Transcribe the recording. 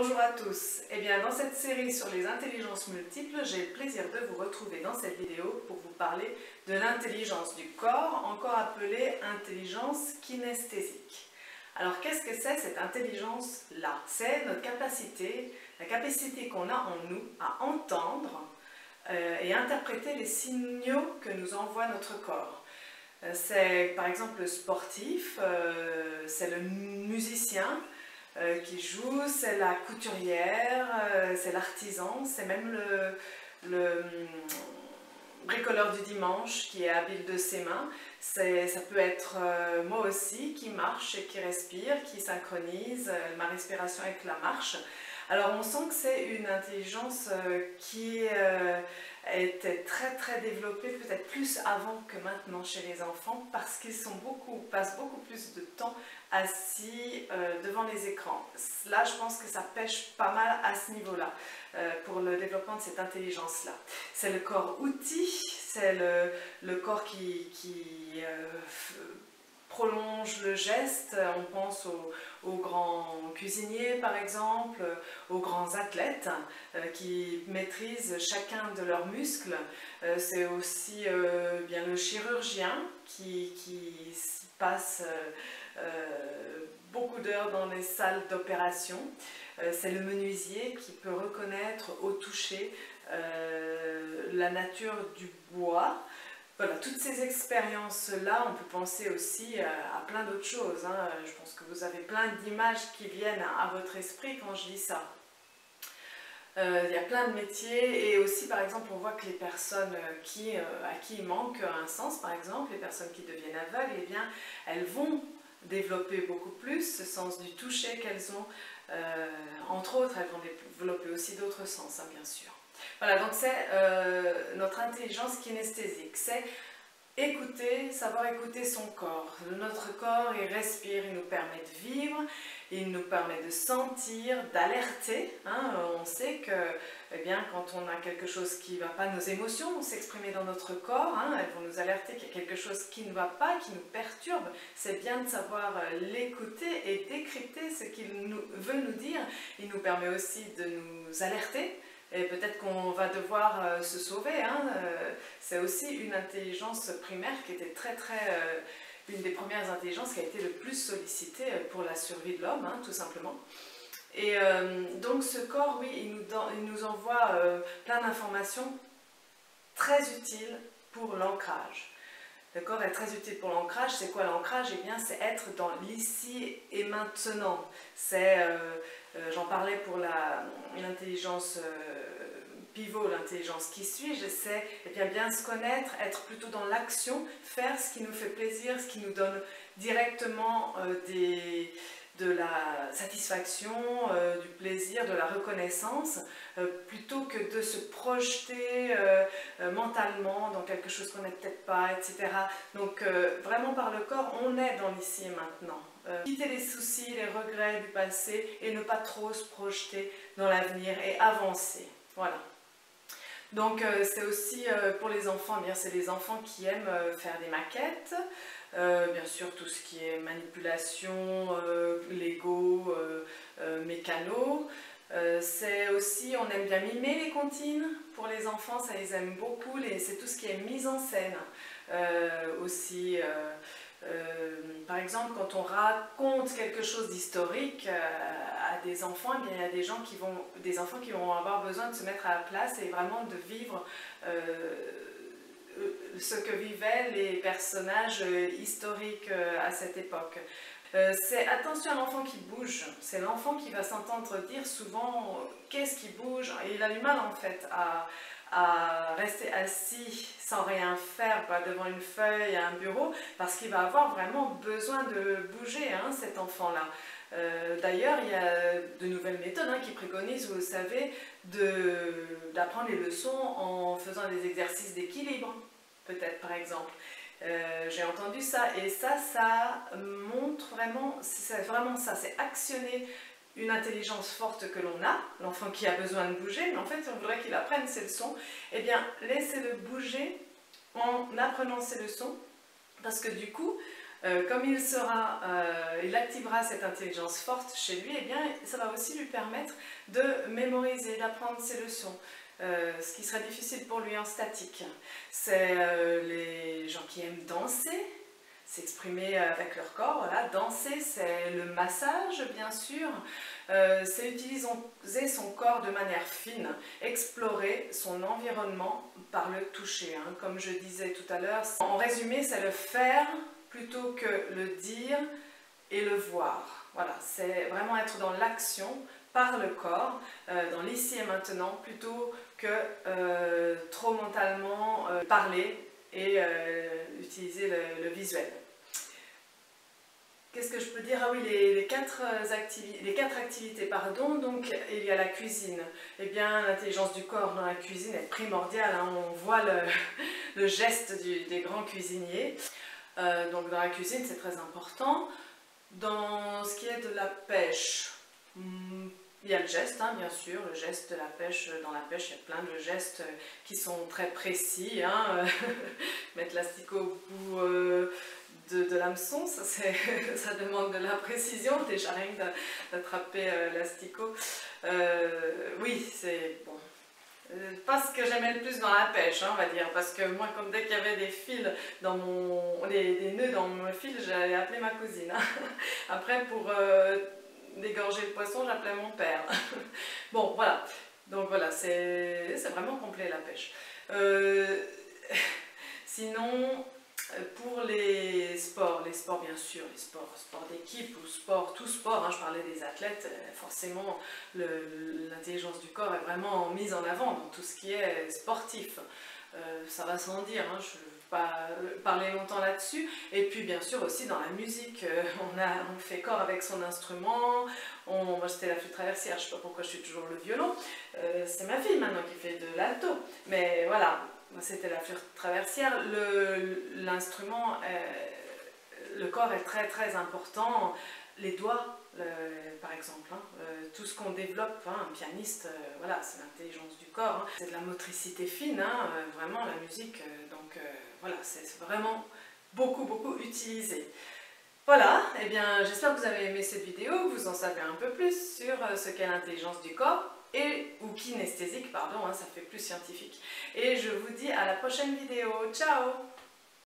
Bonjour à tous. Eh bien, dans cette série sur les intelligences multiples, j'ai le plaisir de vous retrouver dans cette vidéo pour vous parler de l'intelligence du corps, encore appelée intelligence kinesthésique. Alors, qu'est-ce que c'est cette intelligence-là? C'est notre capacité, la capacité qu'on a en nous à entendre et interpréter les signaux que nous envoie notre corps. C'est par exemple le sportif, c'est le musicien, qui joue, c'est la couturière, c'est l'artisan, c'est même le bricoleur du dimanche qui est habile de ses mains. Ça peut être moi aussi qui marche et qui respire, qui synchronise ma respiration avec la marche. Alors on sent que c'est une intelligence qui était très développée, peut-être plus avant que maintenant chez les enfants, parce qu'ils passent beaucoup plus de temps assis devant les écrans. Là, je pense que ça pêche pas mal à ce niveau-là, pour le développement de cette intelligence-là. C'est le corps outil, c'est le corps qui prolonge le geste. On pense aux grands cuisiniers par exemple, aux grands athlètes qui maîtrisent chacun de leurs muscles. C'est aussi bien le chirurgien qui passe beaucoup d'heures dans les salles d'opération. C'est le menuisier qui peut reconnaître au toucher la nature du bois. Voilà, toutes ces expériences-là, on peut penser aussi à plein d'autres choses. Je pense que vous avez plein d'images qui viennent à votre esprit quand je dis ça. Il y a plein de métiers et aussi par exemple on voit que les personnes à qui il manque un sens, par exemple les personnes qui deviennent aveugles, eh bien elles vont développer beaucoup plus ce sens du toucher qu'elles ont. Entre autres, elles vont développer aussi d'autres sens, bien sûr. Voilà, donc c'est notre intelligence kinesthésique, c'est écouter, savoir écouter son corps. Notre corps, il respire, il nous permet de vivre, il nous permet de sentir, d'alerter. On sait que eh bien, quand on a quelque chose qui ne va pas, nos émotions vont s'exprimer dans notre corps, elles vont nous alerter qu'il y a quelque chose qui ne va pas, qui nous perturbe. C'est bien de savoir l'écouter et décrypter ce qu'il veut nous dire. Il nous permet aussi de nous alerter. Et peut-être qu'on va devoir se sauver. C'est aussi une intelligence primaire qui était une des premières intelligences qui a été le plus sollicitée pour la survie de l'homme, tout simplement. Et donc ce corps, oui, il nous envoie plein d'informations très utiles pour l'ancrage. Le corps est très utile pour l'ancrage. C'est quoi l'ancrage? Eh bien, c'est être dans l'ici et maintenant. C'est, j'en parlais pour l'intelligence pivot, l'intelligence qui suis-je, c'est bien se connaître, être plutôt dans l'action, faire ce qui nous fait plaisir, ce qui nous donne directement de la satisfaction, du plaisir, de la reconnaissance, plutôt que de se projeter mentalement dans quelque chose qu'on n'est peut-être pas, etc. Donc vraiment par le corps, on est dans l'ici et maintenant. Quitter les soucis, les regrets du passé et ne pas trop se projeter dans l'avenir et avancer. Voilà. Donc c'est aussi pour les enfants, c'est les enfants qui aiment faire des maquettes, bien sûr tout ce qui est manipulation, Lego, mécano. C'est aussi, on aime bien mimer les comptines, pour les enfants ça les aime beaucoup, c'est tout ce qui est mise en scène aussi. Par exemple, quand on raconte quelque chose d'historique à des enfants, il y a des enfants qui vont avoir besoin de se mettre à la place et vraiment de vivre ce que vivaient les personnages historiques à cette époque. C'est attention à l'enfant qui bouge, c'est l'enfant qui va s'entendre dire souvent qu'est-ce qui bouge, et il a du mal en fait à rester assis sans rien faire devant une feuille, un bureau, parce qu'il va avoir vraiment besoin de bouger, cet enfant-là. D'ailleurs, il y a de nouvelles méthodes qui préconisent, vous le savez, d'apprendre les leçons en faisant des exercices d'équilibre, peut-être par exemple. J'ai entendu ça, et ça montre vraiment, c'est vraiment ça, c'est actionner une intelligence forte que l'on a, l'enfant qui a besoin de bouger, mais en fait on voudrait qu'il apprenne ses leçons, eh bien laissez-le bouger en apprenant ses leçons, parce que du coup, Comme il activera cette intelligence forte chez lui, eh bien, ça va aussi lui permettre de mémoriser, d'apprendre ses leçons. Ce qui serait difficile pour lui en statique. C'est les gens qui aiment danser, s'exprimer avec leur corps, voilà. Danser, c'est le massage, bien sûr, c'est utiliser son corps de manière fine, explorer son environnement par le toucher, hein. Comme je disais tout à l'heure, en résumé, c'est le faire plutôt que le dire et le voir. Voilà, c'est vraiment être dans l'action par le corps, dans l'ici et maintenant, plutôt que trop mentalement parler et utiliser le visuel. Qu'est-ce que je peux dire? Ah oui, les quatre activités, pardon. Donc il y a la cuisine. Eh bien, l'intelligence du corps dans la cuisine est primordiale, hein. On voit le geste des grands cuisiniers. Donc dans la cuisine, c'est très important. Dans ce qui est de la pêche, il y a le geste, hein, bien sûr, le geste de la pêche. Dans la pêche, il y a plein de gestes qui sont très précis, hein. Mettre l'asticot au bout de l'hameçon, ça demande de la précision, déjà rien que d'attraper l'asticot. Oui, c'est bon. Pas ce que j'aimais le plus dans la pêche, hein, on va dire, parce que moi, comme dès qu'il y avait des fils dans des nœuds dans mon fil, j'allais appeler ma cousine, hein. Après, pour d'égorger le poisson, j'appelais mon père. Bon, voilà. Donc voilà, c'est vraiment complet la pêche. Sinon, pour les sports bien sûr, les sports d'équipe ou tout sport, hein, je parlais des athlètes, forcément l'intelligence du corps est vraiment mise en avant dans tout ce qui est sportif. Ça va sans dire, hein, je ne vais pas parler longtemps là-dessus. Et puis bien sûr aussi dans la musique, on fait corps avec son instrument. Moi c'était la flûte traversière, je ne sais pas pourquoi je suis toujours le violon. C'est ma fille maintenant qui fait de l'alto. Mais voilà, c'était la flûte traversière. L'instrument, le corps est très très important. Les doigts, par exemple, hein, tout ce qu'on développe, hein, un pianiste, voilà, c'est l'intelligence du corps, hein. C'est de la motricité fine, hein, vraiment la musique, donc voilà, c'est vraiment beaucoup utilisé. Voilà, et eh bien j'espère que vous avez aimé cette vidéo, que vous en savez un peu plus sur ce qu'est l'intelligence du corps, ou kinesthésique, pardon, hein, ça fait plus scientifique. Et je vous dis à la prochaine vidéo, ciao!